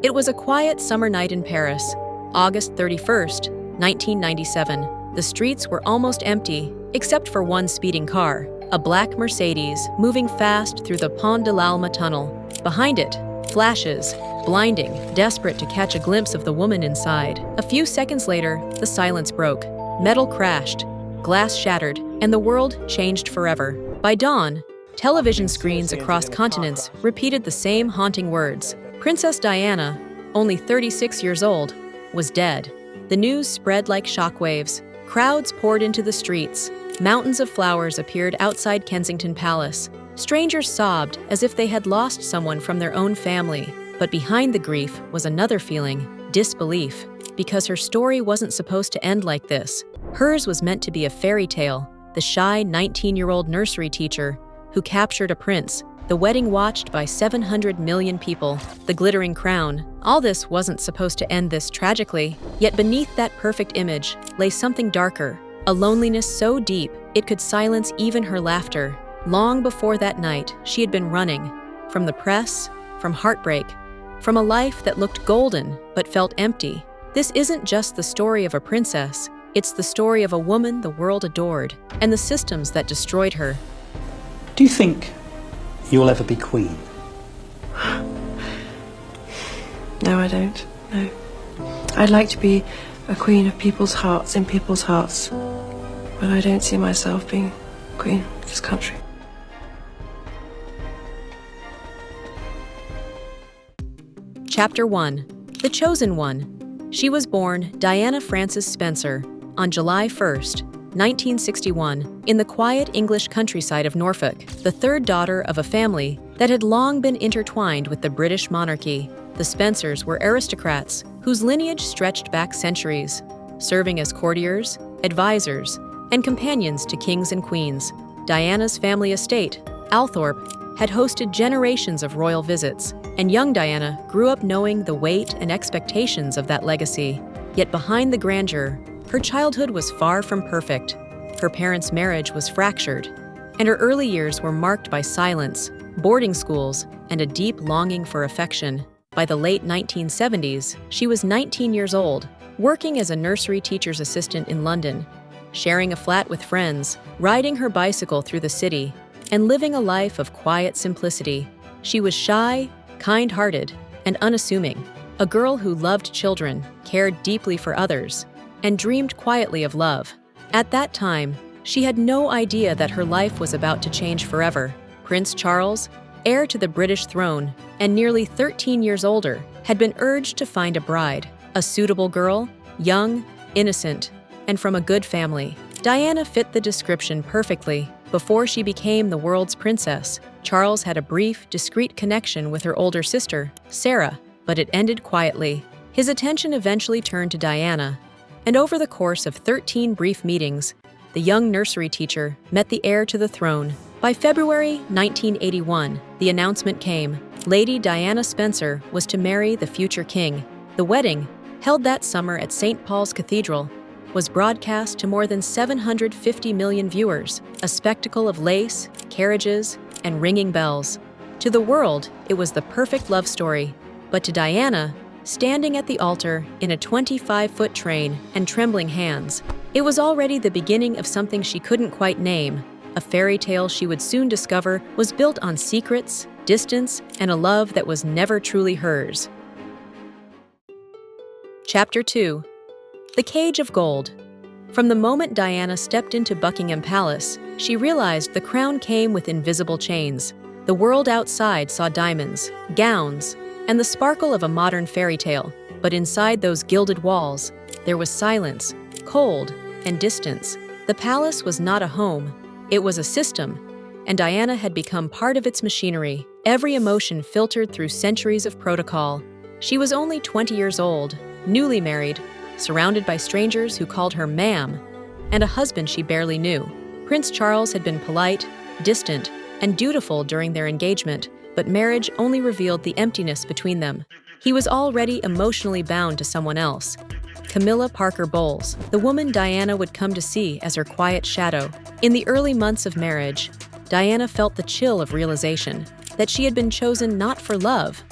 It was a quiet summer night in Paris, August 31st, 1997. The streets were almost empty, except for one speeding car, a black Mercedes moving fast through the Pont de l'Alma tunnel. Behind it, flashes, blinding, desperate to catch a glimpse of the woman inside. A few seconds later, the silence broke. Metal crashed, glass shattered, and the world changed forever. By dawn, television screens across continents repeated the same haunting words. Princess Diana, only 36 years old, was dead. The news spread like shockwaves. Crowds poured into the streets. Mountains of flowers appeared outside Kensington Palace. Strangers sobbed as if they had lost someone from their own family. But behind the grief was another feeling, disbelief, because her story wasn't supposed to end like this. Hers was meant to be a fairy tale, the shy 19-year-old nursery teacher who captured a prince, the wedding watched by 700 million people, the glittering crown. All this wasn't supposed to end this tragically, yet beneath that perfect image lay something darker, a loneliness so deep it could silence even her laughter. Long before that night, she had been running, from the press, from heartbreak, from a life that looked golden but felt empty. This isn't just the story of a princess, it's the story of a woman the world adored, and the systems that destroyed her. Do you think you'll ever be queen? No, I don't. No. I'd like to be a queen of people's hearts, in people's hearts. But I don't see myself being queen of this country. Chapter 1. The Chosen One. She was born Diana Frances Spencer on July 1st, 1961, in the quiet English countryside of Norfolk, the third daughter of a family that had long been intertwined with the British monarchy. The Spencers were aristocrats whose lineage stretched back centuries, serving as courtiers, advisors, and companions to kings and queens. Diana's family estate, Althorpe, had hosted generations of royal visits, and young Diana grew up knowing the weight and expectations of that legacy. Yet behind the grandeur, her childhood was far from perfect. Her parents' marriage was fractured, and her early years were marked by silence, boarding schools, and a deep longing for affection. By the late 1970s, she was 19 years old, working as a nursery teacher's assistant in London, sharing a flat with friends, riding her bicycle through the city, and living a life of quiet simplicity. She was shy, kind-hearted, and unassuming, a girl who loved children, cared deeply for others, and dreamed quietly of love. At that time, she had no idea that her life was about to change forever. Prince Charles, heir to the British throne and nearly 13 years older, had been urged to find a bride, a suitable girl, young, innocent, and from a good family. Diana fit the description perfectly. Before she became the world's princess, Charles had a brief, discreet connection with her older sister, Sarah, but it ended quietly. His attention eventually turned to Diana, and over the course of 13 brief meetings, the young nursery teacher met the heir to the throne. By February 1981, the announcement came. Lady Diana Spencer was to marry the future king. The wedding, held that summer at St. Paul's Cathedral, was broadcast to more than 750 million viewers, a spectacle of lace, carriages, and ringing bells. To the world, it was the perfect love story. But to Diana, standing at the altar in a 25-foot train and trembling hands, it was already the beginning of something she couldn't quite name. A fairy tale she would soon discover was built on secrets, distance, and a love that was never truly hers. Chapter 2. The Cage of Gold. From the moment Diana stepped into Buckingham Palace, she realized the crown came with invisible chains. The world outside saw diamonds, gowns, and the sparkle of a modern fairy tale. But inside those gilded walls, there was silence, cold, and distance. The palace was not a home. It was a system, and Diana had become part of its machinery, every emotion filtered through centuries of protocol. She was only 20 years old, newly married, surrounded by strangers who called her ma'am, and a husband she barely knew. Prince Charles had been polite, distant, and dutiful during their engagement, but marriage only revealed the emptiness between them. He was already emotionally bound to someone else, Camilla Parker Bowles, the woman Diana would come to see as her quiet shadow. In the early months of marriage, Diana felt the chill of realization that she had been chosen not for love,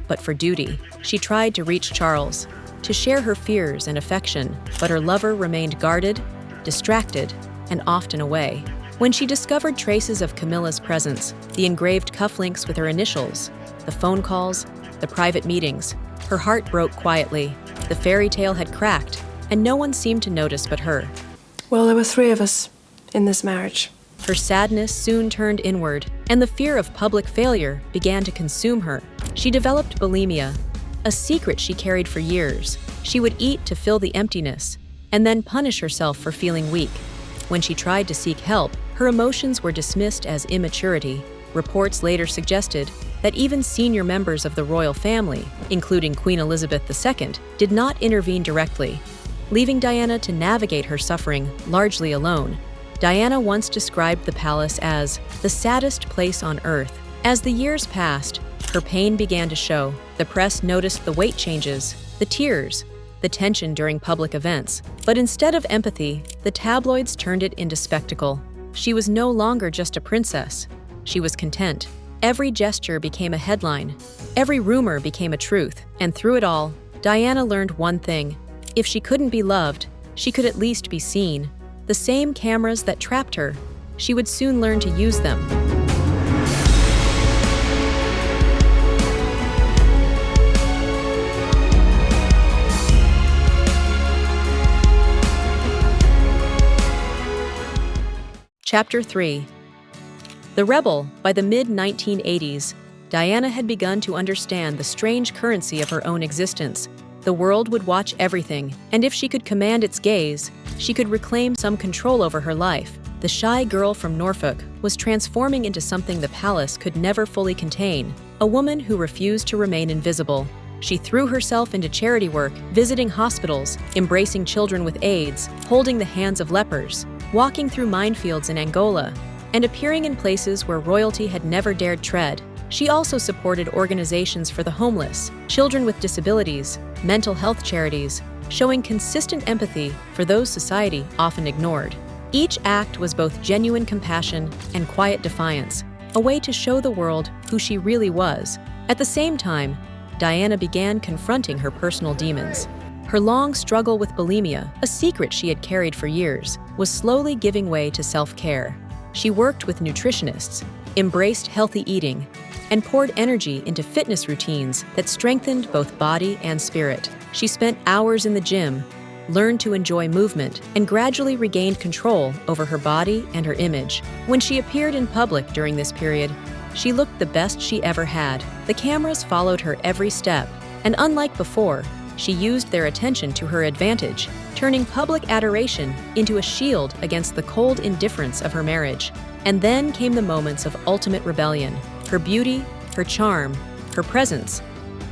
but for duty. She tried to reach Charles, to share her fears and affection, but her lover remained guarded, distracted, and often away. When she discovered traces of Camilla's presence, the engraved cufflinks with her initials, the phone calls, the private meetings, her heart broke quietly. The fairy tale had cracked, and no one seemed to notice but her. Well, there were 3 of us in this marriage. Her sadness soon turned inward, and the fear of public failure began to consume her. She developed bulimia, a secret she carried for years. She would eat to fill the emptiness, and then punish herself for feeling weak. When she tried to seek help, her emotions were dismissed as immaturity. Reports later suggested that even senior members of the royal family, including Queen Elizabeth II, did not intervene directly, leaving Diana to navigate her suffering largely alone. Diana once described the palace as the saddest place on earth. As the years passed, her pain began to show. The press noticed the weight changes, the tears, the tension during public events. But instead of empathy, the tabloids turned it into spectacle. She was no longer just a princess. She was content. Every gesture became a headline. Every rumor became a truth. And through it all, Diana learned one thing. If she couldn't be loved, she could at least be seen. The same cameras that trapped her, she would soon learn to use them. Chapter 3. The Rebel. By the mid-1980s, Diana had begun to understand the strange currency of her own existence. The world would watch everything, and if she could command its gaze, she could reclaim some control over her life. The shy girl from Norfolk was transforming into something the palace could never fully contain, a woman who refused to remain invisible. She threw herself into charity work, visiting hospitals, embracing children with AIDS, holding the hands of lepers, walking through minefields in Angola, and appearing in places where royalty had never dared tread. She also supported organizations for the homeless, children with disabilities, mental health charities, showing consistent empathy for those society often ignored. Each act was both genuine compassion and quiet defiance, a way to show the world who she really was. At the same time, Diana began confronting her personal demons. Her long struggle with bulimia, a secret she had carried for years, was slowly giving way to self-care. She worked with nutritionists, embraced healthy eating, and poured energy into fitness routines that strengthened both body and spirit. She spent hours in the gym, learned to enjoy movement, and gradually regained control over her body and her image. When she appeared in public during this period, she looked the best she ever had. The cameras followed her every step, and unlike before, she used their attention to her advantage, turning public adoration into a shield against the cold indifference of her marriage. And then came the moments of ultimate rebellion. Her beauty, her charm, her presence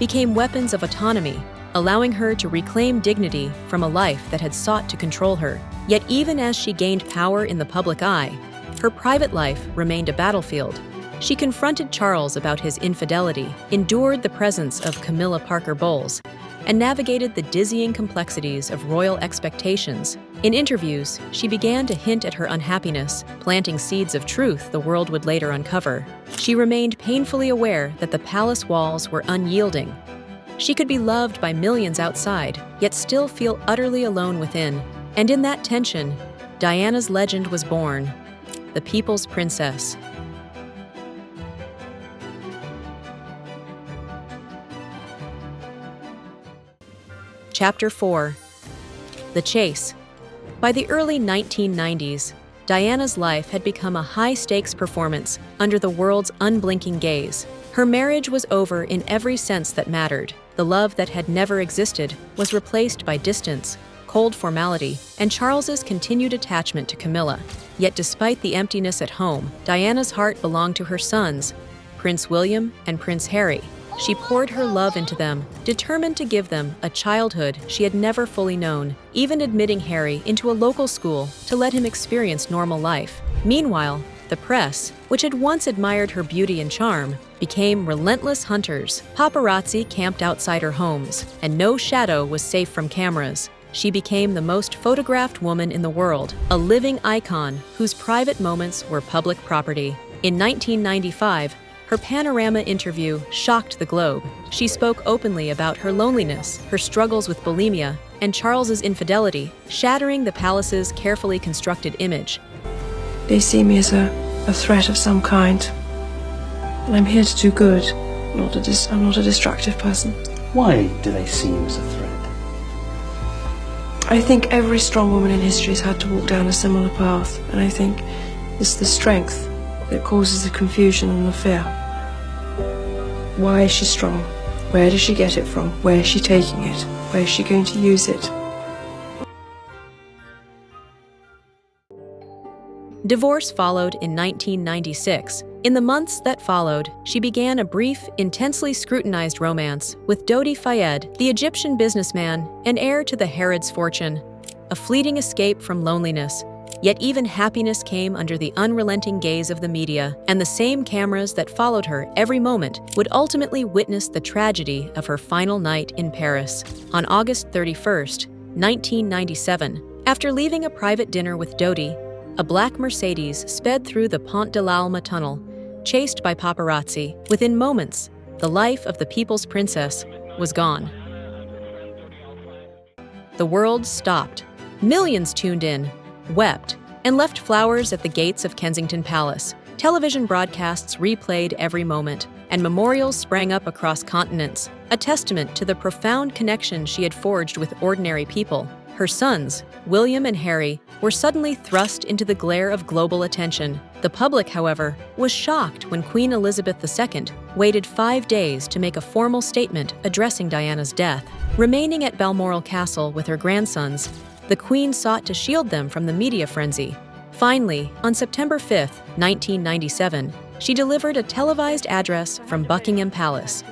became weapons of autonomy, allowing her to reclaim dignity from a life that had sought to control her. Yet even as she gained power in the public eye, her private life remained a battlefield. She confronted Charles about his infidelity, endured the presence of Camilla Parker Bowles, and navigated the dizzying complexities of royal expectations. In interviews, she began to hint at her unhappiness, planting seeds of truth the world would later uncover. She remained painfully aware that the palace walls were unyielding. She could be loved by millions outside, yet still feel utterly alone within. And in that tension, Diana's legend was born, the People's Princess. Chapter 4. The Chase. By the early 1990s, Diana's life had become a high-stakes performance under the world's unblinking gaze. Her marriage was over in every sense that mattered. The love that had never existed was replaced by distance, cold formality, and Charles's continued attachment to Camilla. Yet despite the emptiness at home, Diana's heart belonged to her sons, Prince William and Prince Harry. She poured her love into them, determined to give them a childhood she had never fully known, even admitting Harry into a local school to let him experience normal life. Meanwhile, the press, which had once admired her beauty and charm, became relentless hunters. Paparazzi camped outside her homes, and no shadow was safe from cameras. She became the most photographed woman in the world, a living icon whose private moments were public property. In 1995, Her Panorama interview shocked the globe. She spoke openly about her loneliness, her struggles with bulimia, and Charles's infidelity, shattering the palace's carefully constructed image. They see me as a threat of some kind. And I'm here to do good. I'm not a destructive person. Why do they see you as a threat? I think every strong woman in history has had to walk down a similar path, and I think it's the strength that causes the confusion and the fear. Why is she strong? Where does she get it from? Where is she taking it? Where is she going to use it? Divorce followed in 1996. In the months that followed, she began a brief, intensely scrutinized romance with Dodi Fayed, the Egyptian businessman and heir to the Harrods' fortune. A fleeting escape from loneliness, yet even happiness came under the unrelenting gaze of the media, and the same cameras that followed her every moment would ultimately witness the tragedy of her final night in Paris. On August 31st, 1997, after leaving a private dinner with Dodi, a black Mercedes sped through the Pont de l'Alma tunnel, chased by paparazzi. Within moments, the life of the people's princess was gone. The world stopped. Millions tuned in, wept, and left flowers at the gates of Kensington Palace. Television broadcasts replayed every moment, and memorials sprang up across continents, a testament to the profound connection she had forged with ordinary people. Her sons, William and Harry, were suddenly thrust into the glare of global attention. The public, however, was shocked when Queen Elizabeth II waited 5 days to make a formal statement addressing Diana's death. Remaining at Balmoral Castle with her grandsons, the Queen sought to shield them from the media frenzy. Finally, on September 5, 1997, she delivered a televised address from Buckingham Palace,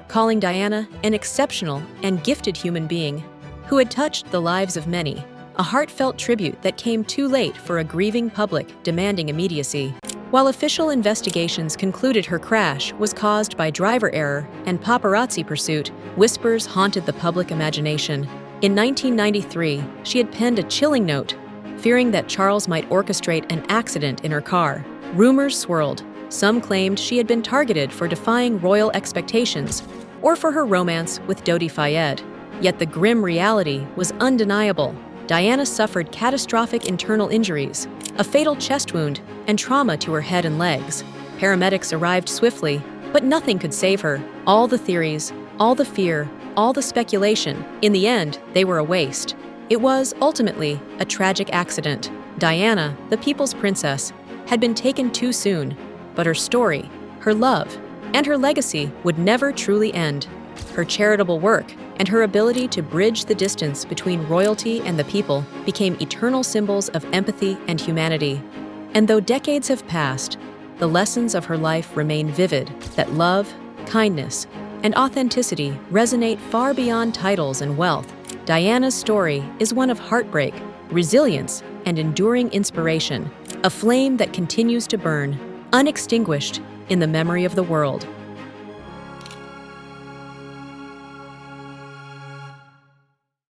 calling Diana an exceptional and gifted human being who had touched the lives of many, a heartfelt tribute that came too late for a grieving public demanding immediacy. While official investigations concluded her crash was caused by driver error and paparazzi pursuit, whispers haunted the public imagination. In 1993, she had penned a chilling note, fearing that Charles might orchestrate an accident in her car. Rumors swirled. Some claimed she had been targeted for defying royal expectations or for her romance with Dodi Fayed. Yet the grim reality was undeniable. Diana suffered catastrophic internal injuries, a fatal chest wound, and trauma to her head and legs. Paramedics arrived swiftly, but nothing could save her. All the theories, all the fear, all the speculation, in the end, they were a waste. It was, ultimately, a tragic accident. Diana, the people's princess, had been taken too soon, but her story, her love, and her legacy would never truly end. Her charitable work and her ability to bridge the distance between royalty and the people became eternal symbols of empathy and humanity. And though decades have passed, the lessons of her life remain vivid, that love, kindness, and authenticity resonate far beyond titles and wealth. Diana's story is one of heartbreak, resilience, and enduring inspiration, a flame that continues to burn, unextinguished, in the memory of the world.